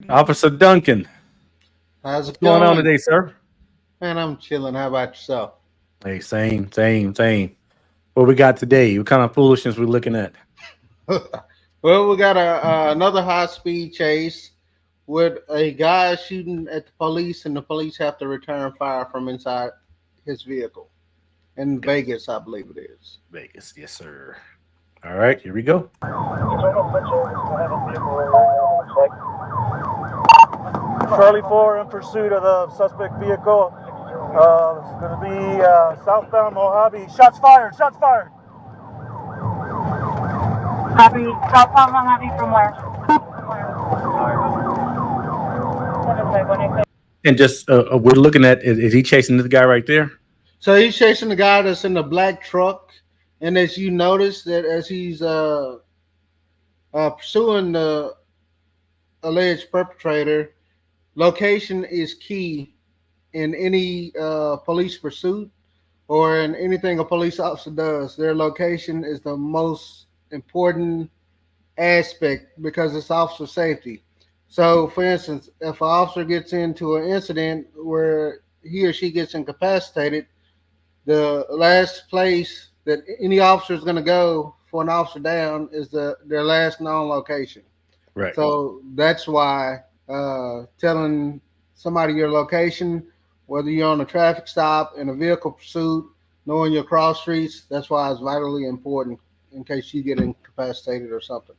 Officer Duncan, How's what's it going on going? today, sir? Man, I'm chilling. How about yourself? Hey, same. What we got today? What kind of foolishness we looking at? Well, we got another high speed chase with a guy shooting at the police, and the police have to return fire from inside his vehicle in Got Vegas, I believe it is. Vegas, yes, sir. All right, here we go. Charlie 4 in pursuit of the suspect vehicle. It's going to be southbound Mojave. Shots fired, shots fired. Copy. Southbound Mojave from where? And just we're looking at is he chasing this guy right there? So he's chasing the guy that's in the black truck, and as you notice that as he's pursuing the alleged perpetrator, location is key in any police pursuit or in anything a police officer does. Their location is the most important aspect because it's officer safety. So, for instance, if an officer gets into an incident where he or she gets incapacitated, the last place that any officer is going to go for an officer down is their last known location. Right. So that's why telling somebody your location, whether you're on a traffic stop, in a vehicle pursuit, knowing your cross streets, that's why it's vitally important in case you get incapacitated or something.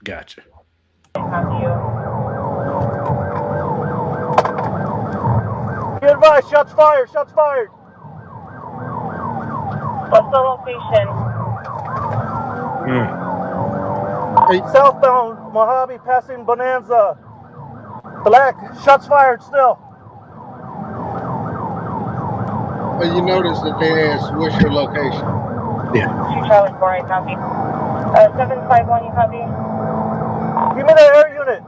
Gotcha. Be advised, shots fired, shots fired. What's the location? Southbound Mojave passing Bonanza. Black, shots fired still. You notice that they asked, what's your location? Yeah. Charlie 4, I copy. 751, you copy? Give me the air unit.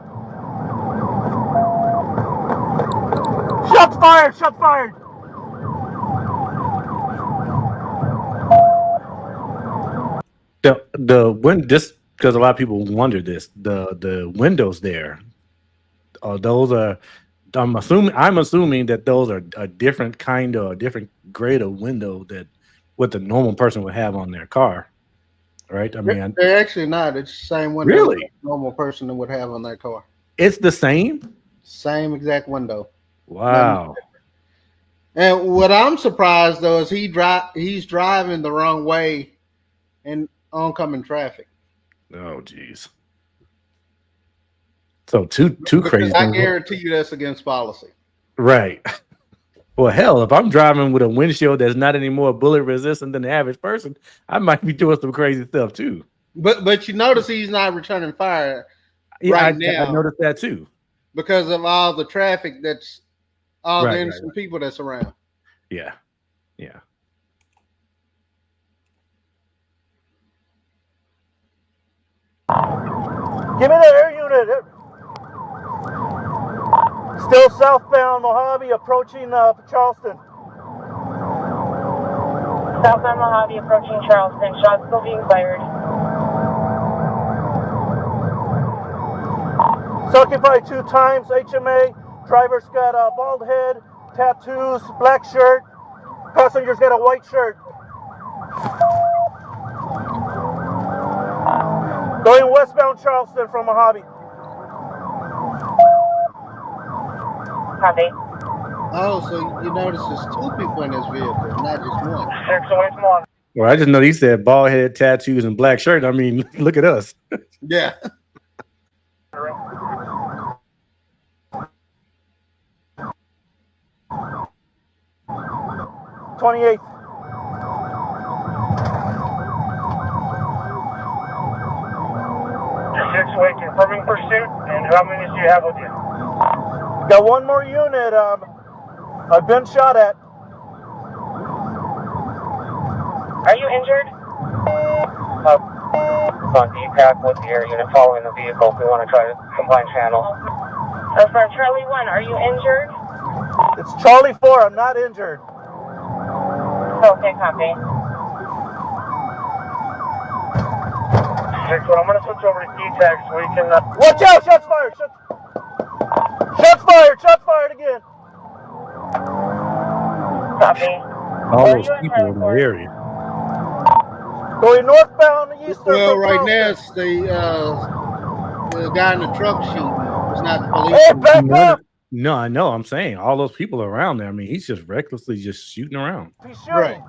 Shots fired, shots fired. The when this because a lot of people wonder this the windows there those are I'm assuming that those are a different kind of a different grade of window that what the normal person would have on their car, right? I mean, They're actually not. It's the same window that really, a normal person would have on their car. it's the same. Same exact window. Nothing. Wow. And what I'm surprised though is he's driving the wrong way in oncoming traffic. Oh, geez. So two Because crazy I things. guarantee you that's against policy. Right. Well, hell, if I'm driving with a windshield that's not any more bullet resistant than the average person, I might be doing some crazy stuff too. But you notice he's not returning fire Yeah, right I now noticed that too. because of all the traffic that's all the Right, right, innocent people that's around. yeah, yeah. Give me the air unit. Still southbound Mojave approaching Charleston. Southbound Mojave approaching Charleston. Shots still being fired. Occupied 2 times. HMA. Driver's got a bald head, tattoos, black shirt. Passenger's got a white shirt. Going westbound Charleston from Mojave. Copy. Oh, so you notice there's 2 people in this vehicle, not just one. 601. Well, I just know he said bald head, tattoos, and black shirt. I mean, look at us. Yeah. 28th. Six-way confirming pursuit, and how many do you have with you? Got one more unit. I've been shot at. Are you injured? On DPAC with the air unit following the vehicle. We want to try to combine channels. For Charlie 1, are you injured? It's Charlie 4. I'm not injured. Okay, copy. 6-1, I'm going to switch over to DTAC so we can... Watch out! Shots fired! Shots... fired! Shots fired again! Copy. All Where are those you in people Charlie in the 4? area. Going northbound eastern Well, from right now Charleston. it's the guy in the truck shooting. It's not the police. Hey, shooting. back up! No, I know. I'm saying all those people around there. I mean, he's just recklessly just shooting around. He's shooting. Right.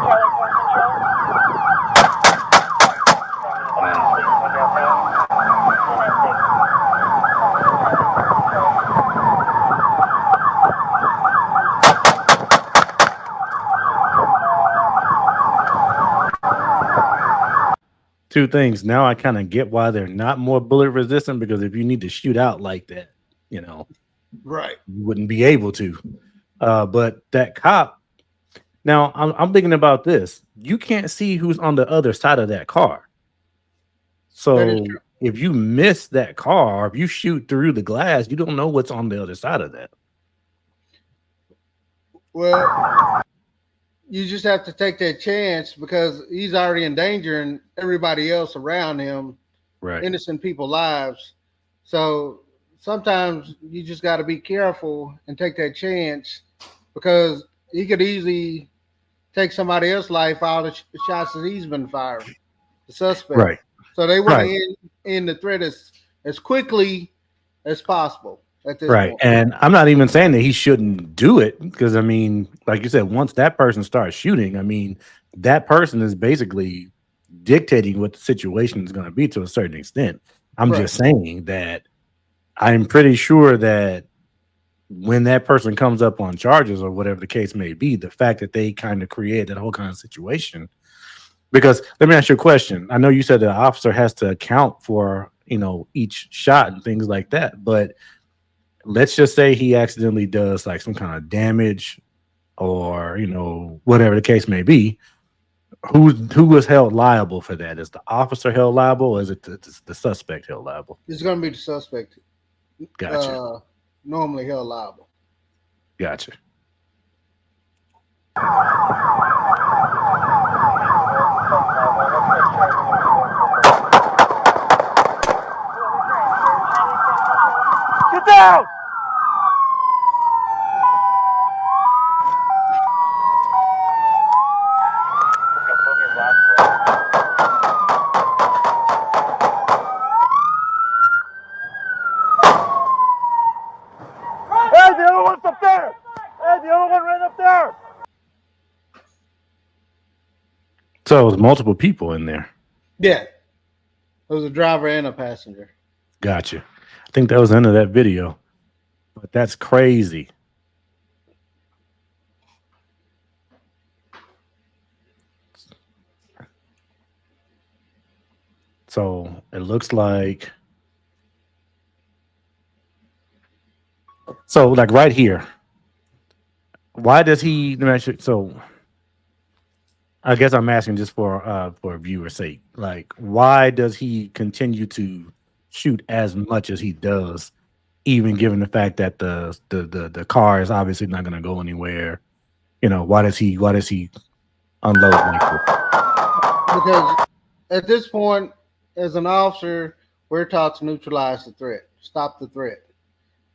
Charlie 4 Control. Wow. 2 things. Now I kind of get why they're not more bullet resistant, because if you need to shoot out like that, Right. you wouldn't be able to. But that cop, now I'm thinking about this. You can't see who's on the other side of that car. That is So true. if you miss that car, or if you shoot through the glass, you don't know what's on the other side of that. Well, you just have to take that chance because he's already endangering everybody else around him, Right. innocent people's lives. So sometimes you just got to be careful and take that chance because he could easily take somebody else's life out of the shots that he's been firing, the suspect. Right. So they want Right. to end the threat as quickly as possible at this Right. point. And I'm not even saying that he shouldn't do it, because I mean, like you said, once that person starts shooting, I mean, that person is basically dictating what the situation is going to be to a certain extent. I'm Right. just saying that I'm pretty sure that when that person comes up on charges or whatever the case may be, the fact that they kind of create that whole kind of situation. Because let me ask you a question. I know you said the officer has to account for, each shot and things like that, but let's just say he accidentally does like some kind of damage or, whatever the case may be. Who was held liable for that? Is the officer held liable, or is it the suspect held liable? It's going to be the suspect Gotcha. normally held liable. Gotcha. Get down! Hey, the other one's up there! Hey, the other one ran up there! So it was multiple people in there. Yeah. There was a driver and a passenger. Gotcha. I think that was the end of that video. But that's crazy. So it looks like, so like right here. Why does he? So I guess I'm asking just for a viewer's sake. Like, why does he continue to shoot as much as he does, even given the fact that the car is obviously not going to go anywhere? Why does he unload like this? Because at this point, as an officer, we're taught to neutralize the threat, stop the threat.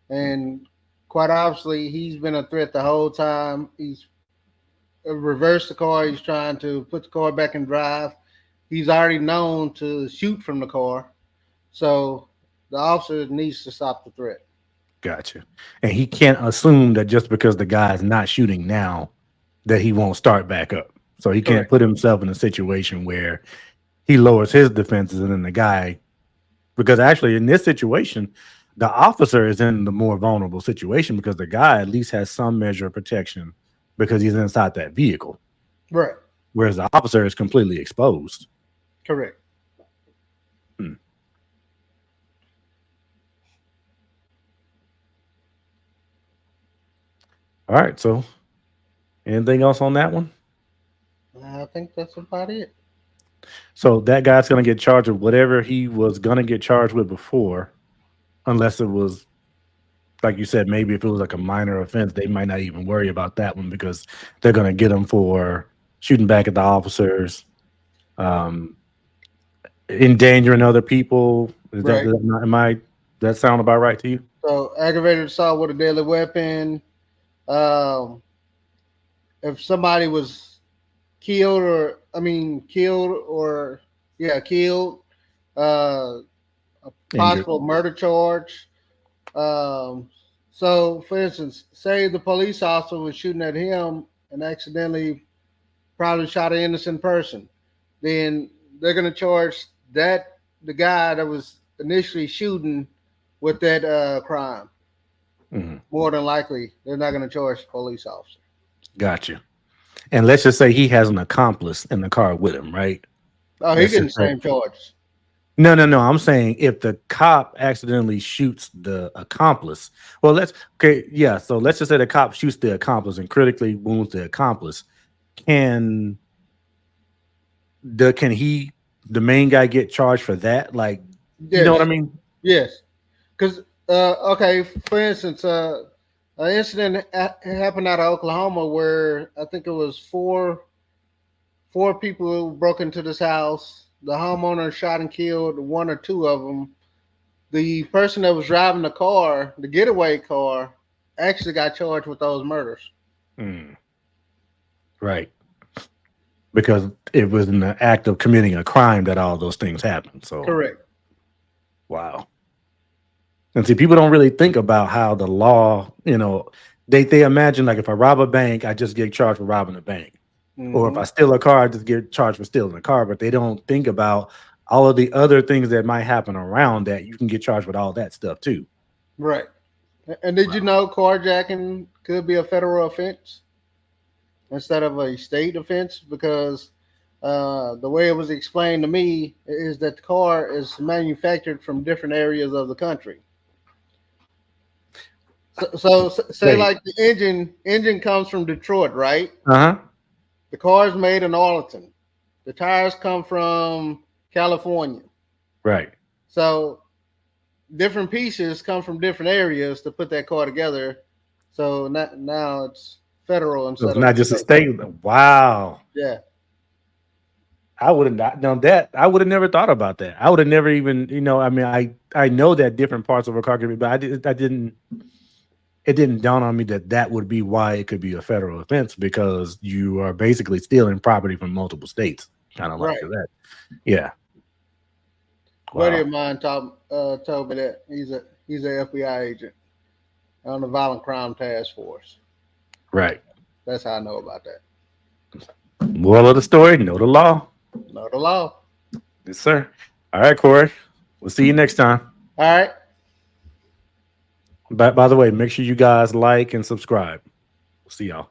And quite obviously, he's been a threat the whole time. He's reversed the car. He's trying to put the car back in drive. He's already known to shoot from the car. So the officer needs to stop the threat. Gotcha. And he can't assume that just because the guy's not shooting now, that he won't start back up. So he can't Correct. put himself in a situation where he lowers his defenses and then the guy, because actually in this situation, the officer is in the more vulnerable situation because the guy at least has some measure of protection because he's inside that vehicle, Right. whereas the officer is completely exposed. Correct. All right. So, anything else on that one? I think that's about it. So that guy's gonna get charged with whatever he was gonna get charged with before, unless it was like you said, maybe if it was like a minor offense, they might not even worry about that one because they're gonna get him for shooting back at the officers, um, endangering other people. Right. That sound about right to you? So aggravated assault with a deadly weapon. Um, if somebody was killed or killed or yeah killed, uh, a Injured. possible murder charge. Um, so for instance, say the police officer was shooting at him and accidentally probably shot an innocent person, then they're going to charge that the guy that was initially shooting with that crime. Mhm. More than likely, they're not going to charge the police officer. Gotcha. And let's just say he has an accomplice in the car with him, right? Oh, he Let's getting just the say same charges. no. I'm saying if the cop accidentally shoots the accomplice, well, yeah. So let's just say the cop shoots the accomplice and critically wounds the accomplice. Can can the main guy get charged for that? Like, you know what I Yes, mean? yes. Because okay, for instance, an incident happened out of Oklahoma where I think it was four people who broke into this house. The homeowner shot and killed one or two of them. The person that was driving the car, the getaway car, actually got charged with those murders. Mm, right. Because it was in the act of committing a crime that all those things happened. So, Correct. wow. And see, people don't really think about how the law, they imagine like if I rob a bank, I just get charged for robbing a bank. Or if Hmm. I steal a car, I just get charged for stealing a car. But they don't think about all of the other things that might happen around that. You can get charged with all that stuff too. Right. And did you Wow. know carjacking could be a federal offense instead of a state offense? Because the way it was explained to me is that the car is manufactured from different areas of the country. So say Wait. like the engine comes from Detroit, right? Uh-huh. The car is made in Arlington. The tires come from California. Right. So different pieces come from different areas to put that car together. So now it's federal So instead it's of not just a state. state. Wow. Yeah, I would have not done that. I would have never thought about that. I would have never even, I mean, I know that different parts of a car could be, but I didn't it didn't dawn on me that that would be why it could be a federal offense because you are basically stealing property from multiple states, kind of like right. that. Yeah. A buddy Wow. of mine told me that he's a FBI agent on the Violent Crime Task Force. Right. That's how I know about that. Moral of the story: know the law. Know the law. Yes, sir. All right, Corey. We'll see you next time. All right. By the way, make sure you guys like and subscribe. We'll see y'all.